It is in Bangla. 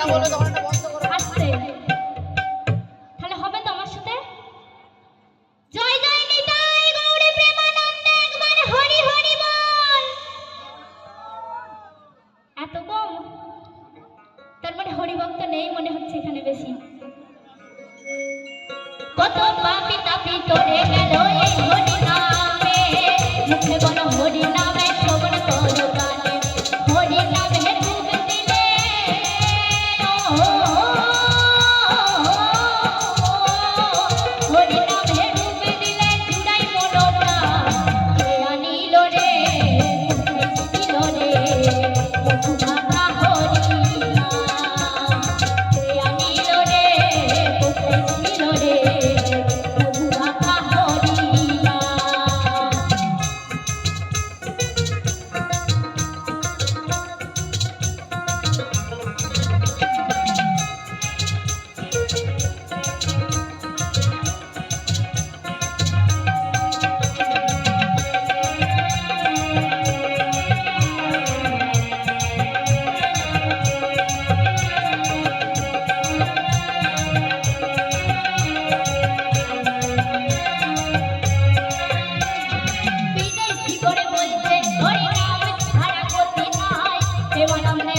আসতে তাহলে হবে তো আমার সাথে জয় জয় নিতাই গৌরী প্রেমানন্দে একবার হরি হরি বল। এত কম, তার মানে হরিভক্ত নেই মনে হচ্ছে এখানে বেশি। কত পাপি তাপি তোরে গেল এই হরি নামে, মুখে বলো হরি নামে শ্রবণ করো গানে, হরি নামে ডুব দিলে হরি নামে ডুব দিলে চূড়াই মনোটা কে আনিল রে ছিল রে মধুমাখা হরি নাম, কে আনিল রে ছিল রে মধুমাখা হরি নাম। বিদেশি করে বলছে হরি নাম ছাড়া গতি নাই, প্রেমানন্দে